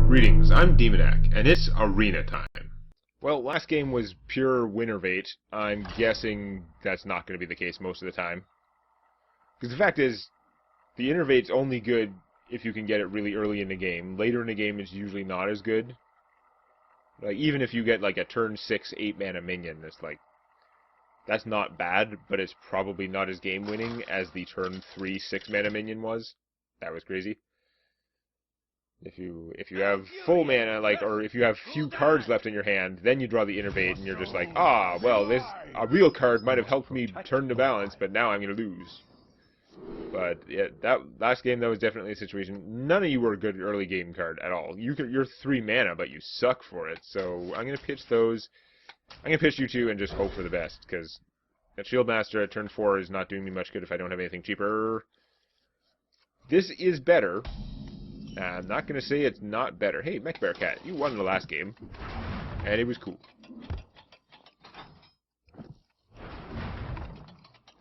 Greetings, I'm Demonac, and it's arena time. Well, last game was pure winnervate. I'm guessing that's not going to be the case most of the time. Because the fact is, the innervate's only good if you can get it really early in the game. Later in the game, it's usually not as good. Like, even if you get like a turn 6, 8 mana minion, it's like, that's not bad, but it's probably not as game winning as the turn 3, 6 mana minion was. That was crazy. If you have full mana, like, or if you have few cards left in your hand, then you draw the innervate, and you're just like, ah, well, a real card might have helped me turn the balance, but now I'm going to lose. But yeah, that last game, that was definitely a situation. None of you were a good early game card at all. You're 3 mana, but you suck for it. So I'm going to pitch those. I'm going to pitch you two and just hope for the best, because that Shield Master at turn 4 is not doing me much good if I don't have anything cheaper. This is better. I'm not going to say it's not better. Hey, Mech Bear Cat, you won the last game, and it was cool.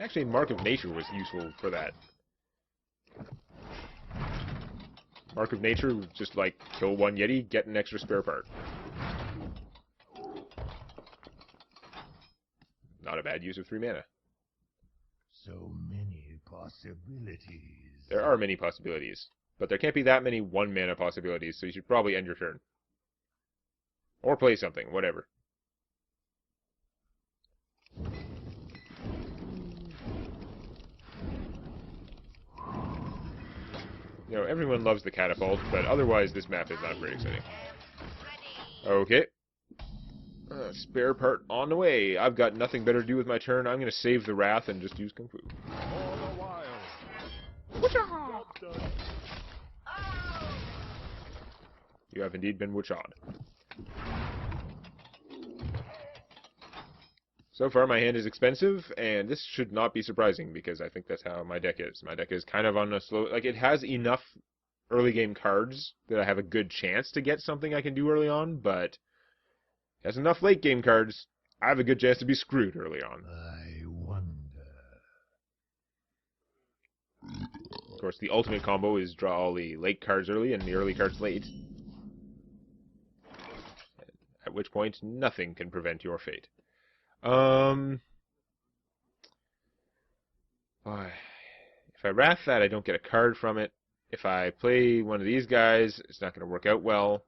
Actually, Mark of Nature was useful for that. Mark of Nature was just like, kill one Yeti, get an extra spare part. Not a bad use of 3 mana. So many possibilities. There are many possibilities. But there can't be that many 1 mana possibilities, so you should probably end your turn. Or play something, whatever. You know, everyone loves the catapult, but otherwise this map is not very exciting. Okay. Spare part on the way. I've got nothing better to do with my turn. I'm going to save the Wrath and just use Kung Fu. You have indeed been witchawed. So far, my hand is expensive, and this should not be surprising, because I think that's how my deck is. My deck is kind of on a slow... Like, it has enough early game cards that I have a good chance to get something I can do early on, but it has enough late game cards, I have a good chance to be screwed early on. I wonder. Of course, the ultimate combo is draw all the late cards early and the early cards late. At which point, nothing can prevent your fate. If I Wrath that, I don't get a card from it. If I play one of these guys, it's not going to work out well.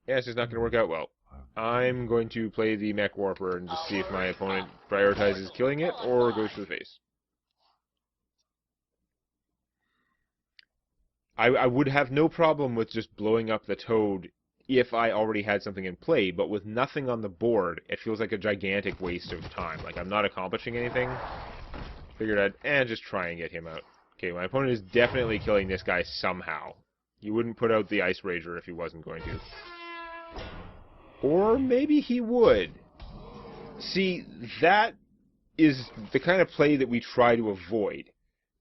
Yeah, it's just not going to work out well. I'm going to play the Mech Warper and just see if my opponent prioritizes killing it or goes for the face. I would have no problem with just blowing up the Toad if I already had something in play, but with nothing on the board, it feels like a gigantic waste of time. Like, I'm not accomplishing anything. Figured I'd just try and get him out. Okay, my opponent is definitely killing this guy somehow. You wouldn't put out the Ice Rager if he wasn't going to. Or maybe he would. See, that is the kind of play that we try to avoid.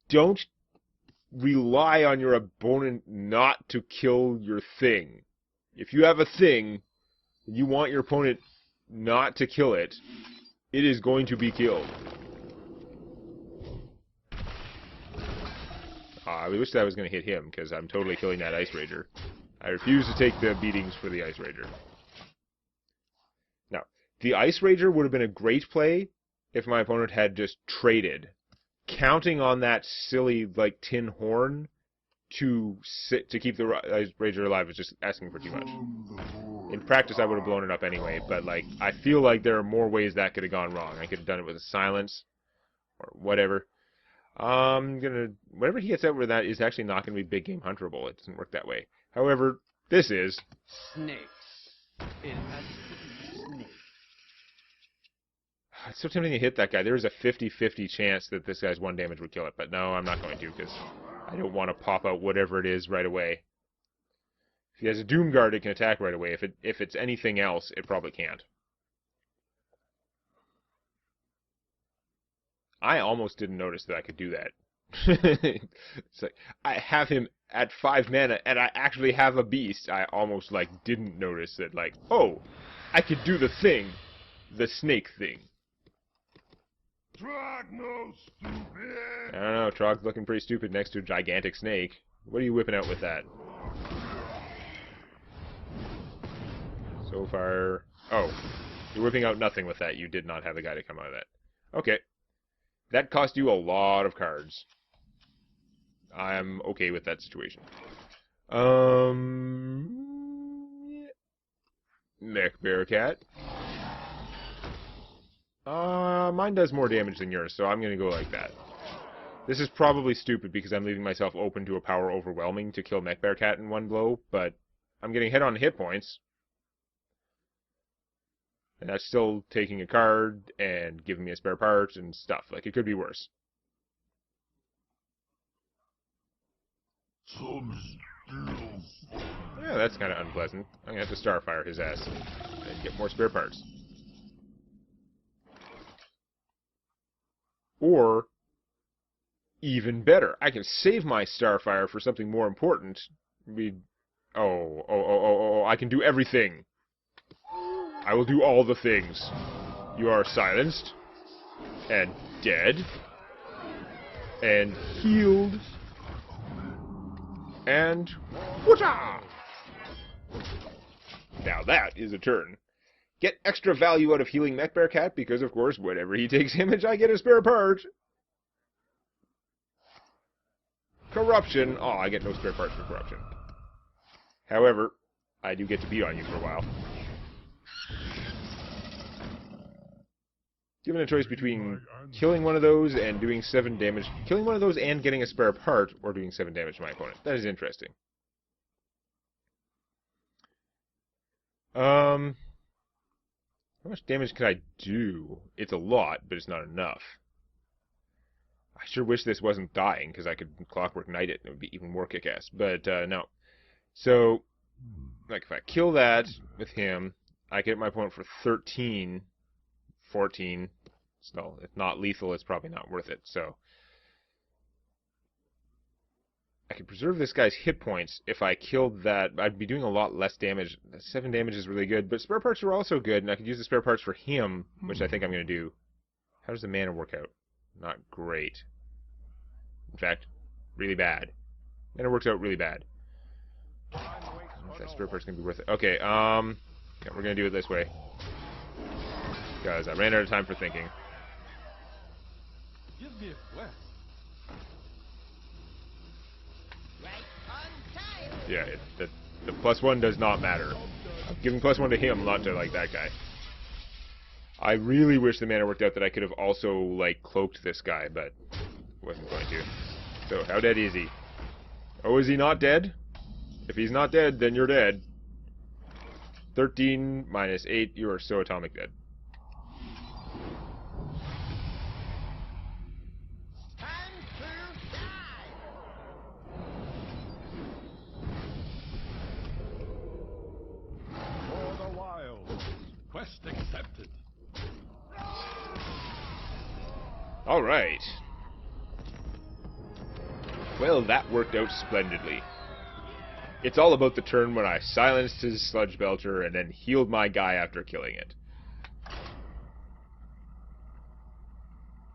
Don't rely on your opponent not to kill your thing. If you have a thing, and you want your opponent not to kill it, it is going to be killed. I wish that was going to hit him, because I'm totally killing that Ice Rager. I refuse to take the beatings for the Ice Rager. Now, the Ice Rager would have been a great play if my opponent had just traded. Counting on that silly, like, tin horn to keep the Ice Rager alive is just asking for too much. In practice, I would have blown it up anyway, but, like, I feel like there are more ways that could have gone wrong. I could have done it with a silence, or whatever. Whatever he gets out with that is actually not going to be big game hunterable. It doesn't work that way. However, this is... Snakes. It has to be snakes. It's so tempting to hit that guy. There is a 50-50 chance that this guy's 1 damage would kill it, but no, I'm not going to, because I don't want to pop out whatever it is right away. If he has a Doom Guard, it can attack right away. If it's anything else, it probably can't. I almost didn't notice that I could do that. It's like, I have him at 5 mana, and I actually have a beast. I almost, like, didn't notice that, like, oh, I could do the thing. The snake thing. Trog, no stupid! I don't know, Trog's looking pretty stupid next to a gigantic snake. What are you whipping out with that? So far... Oh, you're whipping out nothing with that. You did not have the guy to come out of that. Okay. That cost you a lot of cards. I'm okay with that situation. Yeah. Mech Bearcat. Mine does more damage than yours, so I'm going to go like that. This is probably stupid because I'm leaving myself open to a power overwhelming to kill Mech Bearcat in one blow, but I'm getting hit on hit points. And that's still taking a card and giving me a spare part and stuff. Like, it could be worse. Yeah, that's kind of unpleasant. I'm going to have to Starfire his ass and get more spare parts. Or, even better, I can save my Starfire for something more important. I can do everything. I will do all the things. You are silenced, and dead, and healed, and whoota! Now that is a turn. Get extra value out of healing Mech Bearcat because, of course, whenever he takes damage, I get a spare part. Corruption. Oh, I get no spare parts for corruption. However, I do get to beat on you for a while. Given a choice between killing one of those and doing 7 damage, killing one of those and getting a spare part, or doing 7 damage to my opponent. That is interesting. How much damage could I do? It's a lot, but it's not enough. I sure wish this wasn't dying, because I could Clockwork Knight it, and it would be even more kick-ass. But, no. So, like, if I kill that with him, I get my opponent for 13... 14. So if not lethal, it's probably not worth it. So I could preserve this guy's hit points if I killed that. I'd be doing a lot less damage. 7 damage is really good, but spare parts are also good, and I could use the spare parts for him, which I think I'm going to do. How does the mana work out? Not great. In fact, really bad. Mana works out really bad. I don't know if that spare part's going to be worth it. Okay, yeah, we're going to do it this way. Because I ran out of time for thinking. Give me a quest. Yeah, the +1 does not matter. I'm giving +1 to him, not to, like, that guy. I really wish the mana worked out that I could have also, like, cloaked this guy, but wasn't going to. So, how dead is he? Oh, is he not dead? If he's not dead, then you're dead. 13 minus 8, you are so atomic dead. Quest accepted. All right. Well, that worked out splendidly. It's all about the turn when I silenced his Sludge Belcher and then healed my guy after killing it.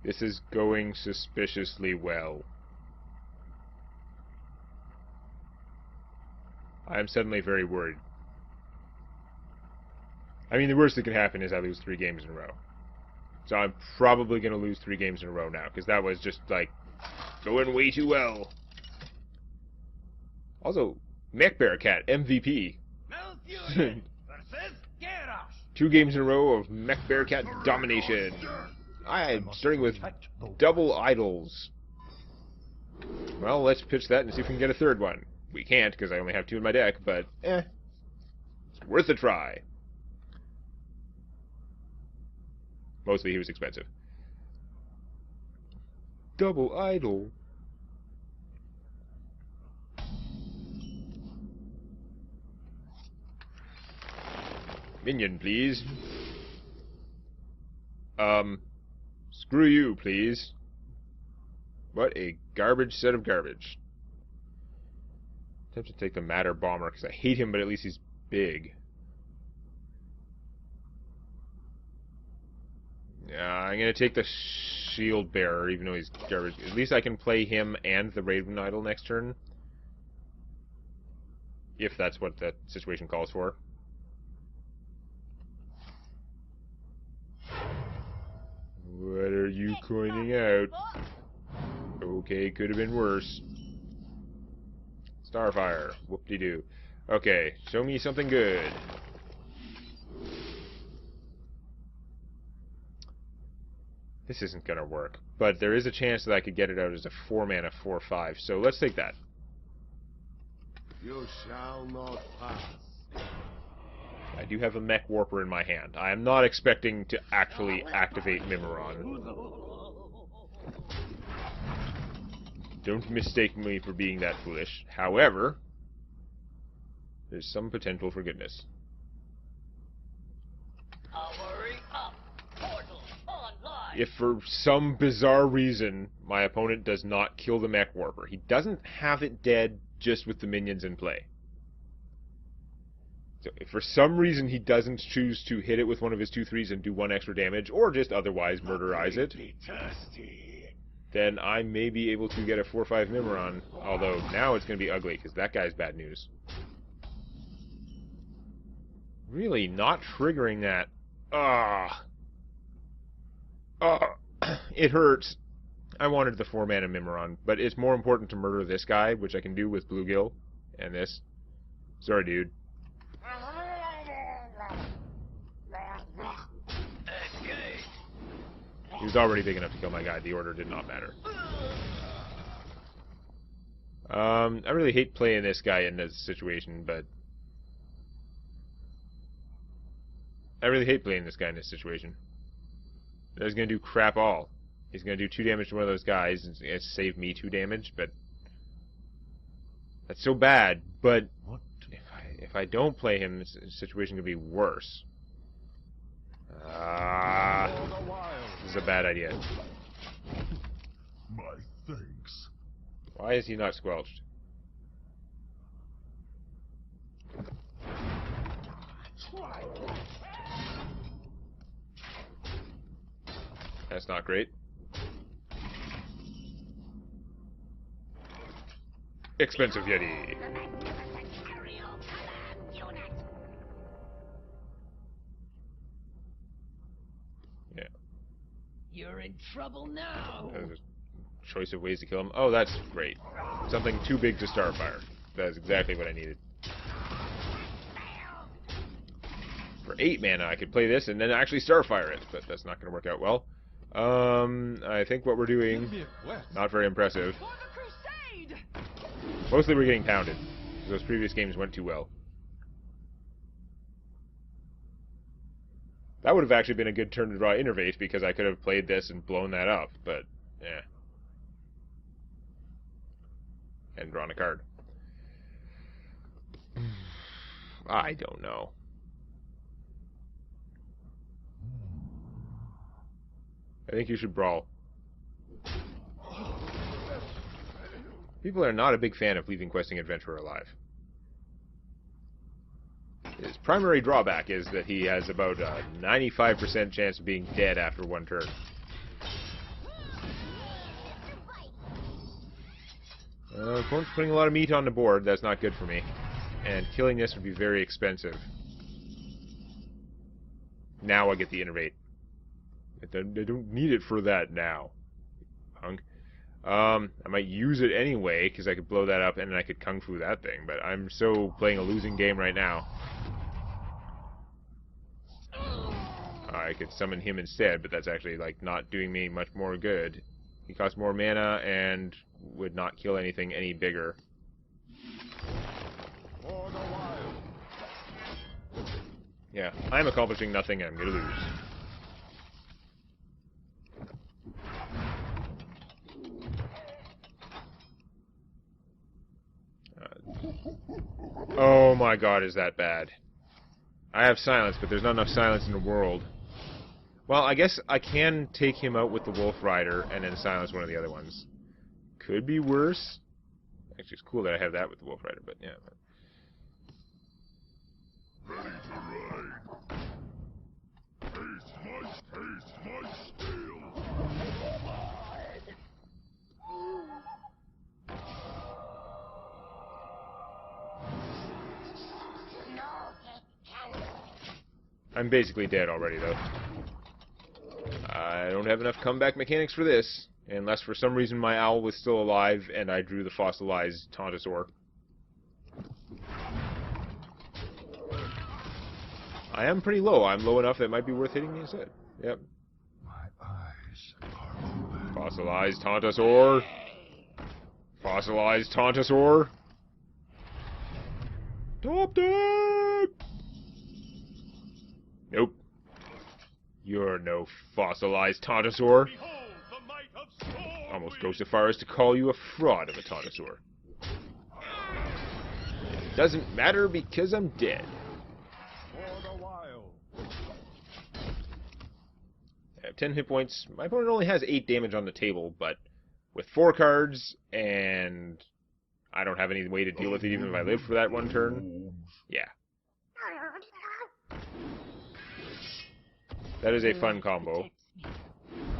This is going suspiciously well. I am suddenly very worried. I mean, the worst that can happen is I lose 3 games in a row. So I'm probably going to lose 3 games in a row now, because that was just, like, going way too well. Also, Mech Bearcat, MVP. 2 games in a row of Mech Bearcat domination. I'm starting with double idols. Well, let's pitch that and see if we can get a 3rd one. We can't, because I only have 2 in my deck, but, it's worth a try. Mostly he was expensive. Double idol. Minion, please. Screw you, please. What a garbage set of garbage. Tempted to take the Matter Bomber, because I hate him, but at least he's big. I'm going to take the Shield Bearer, even though he's garbage. At least I can play him and the Raven Idol next turn. if that's what that situation calls for. What are you coining out? Okay, could have been worse. Starfire. Whoop-de-doo. Okay, show me something good. This isn't gonna work, but there is a chance that I could get it out as a 4-mana 4/5, so let's take that. You shall not pass. I do have a Mech Warper in my hand. I am not expecting to actually activate Mimiron. Don't mistake me for being that foolish. However, there's some potential for goodness. If for some bizarre reason my opponent does not kill the Mech Warper, he doesn't have it dead just with the minions in play. So if for some reason he doesn't choose to hit it with one of his 2/3s and do 1 extra damage, or just otherwise murderize it, then I may be able to get a 4/5 Mimiron, although now it's going to be ugly, because that guy's bad news. Really, not triggering that. It hurts. I wanted the 4-mana Mimiron, but it's more important to murder this guy, which I can do with Bluegill, and this. Sorry, dude. He was already big enough to kill my guy. The order did not matter. I really hate playing this guy in this situation, but... I really hate playing this guy in this situation. He's going to do crap all. He's going to do 2 damage to one of those guys, and it's going to save me 2 damage, but... That's so bad, but... If I don't play him, this situation could be worse. This is a bad idea. My thanks. Why is he not squelched? That's not great. Expensive Yeti. Yeah. You're in trouble now. There's a choice of ways to kill him. Oh, that's great. Something too big to Starfire. That's exactly what I needed. For 8 mana, I could play this and then actually Starfire it, but that's not going to work out well. I think what we're doing, not very impressive. Mostly we're getting pounded. Those previous games went too well. That would have actually been a good turn to draw Innervate, because I could have played this and blown that up, but, yeah. And drawn a card. I don't know. I think you should brawl. People are not a big fan of leaving Questing Adventurer alive. His primary drawback is that he has about a 95% chance of being dead after 1 turn. Opponent's putting a lot of meat on the board. That's not good for me. And killing this would be very expensive. Now I get the Innervate. I don't need it for that now, punk. I might use it anyway, because I could blow that up and then I could Kung Fu that thing, but I'm so playing a losing game right now. I could summon him instead, but that's actually, like, not doing me much more good. He costs more mana and would not kill anything any bigger. Yeah, I'm accomplishing nothing and I'm gonna lose. Oh my god, is that bad. I have silence, but there's not enough silence in the world. Well, I guess I can take him out with the Wolf Rider and then silence one of the other ones. Could be worse. Actually, it's cool that I have that with the Wolf Rider, but yeah. Ready to ride. Taste my steel. I'm basically dead already, though. I don't have enough comeback mechanics for this, unless for some reason my owl was still alive and I drew the fossilized Tontosaur. I am pretty low. I'm low enough that it might be worth hitting me instead. Yep. My eyes are open. Fossilized Tontosaur. Fossilized Tontosaur. Top deck! Nope. You're no fossilized Tontosaur. Almost goes so far as to call you a fraud of a Tontosaur. It doesn't matter because I'm dead. I have 10 hit points. My opponent only has 8 damage on the table, but with 4 cards, and I don't have any way to deal with it even if I live for that one turn. Yeah. That is a fun combo,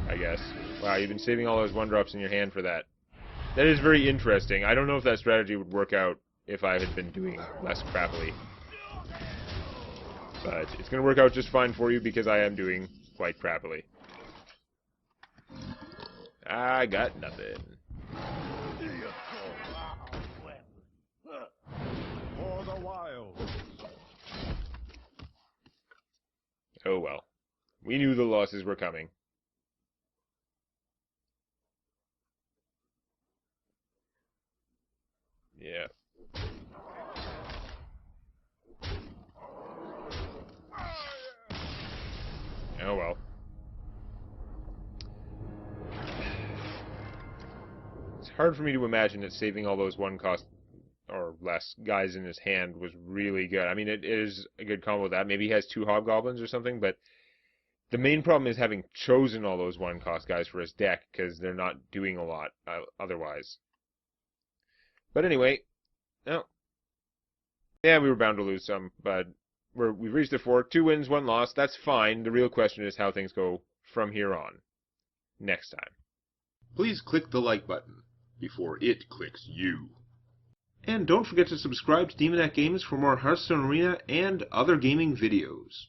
I guess. Wow, you've been saving all those 1-drops in your hand for that. That is very interesting. I don't know if that strategy would work out if I had been doing less crappily. But it's going to work out just fine for you because I am doing quite crappily. I got nothing. For the wild. Oh well. We knew the losses were coming. Yeah. Oh well. It's hard for me to imagine that saving all those 1-cost or less guys in his hand was really good. I mean, it is a good combo with that. Maybe he has 2 hobgoblins or something, but the main problem is having chosen all those 1-cost guys for his deck, because they're not doing a lot otherwise. But anyway, no. Yeah, we were bound to lose some, but we've reached the fork. 2 wins, 1 loss. That's fine. The real question is how things go from here on. Next time. Please click the like button before it clicks you. And don't forget to subscribe to Demonac Games for more Hearthstone Arena and other gaming videos.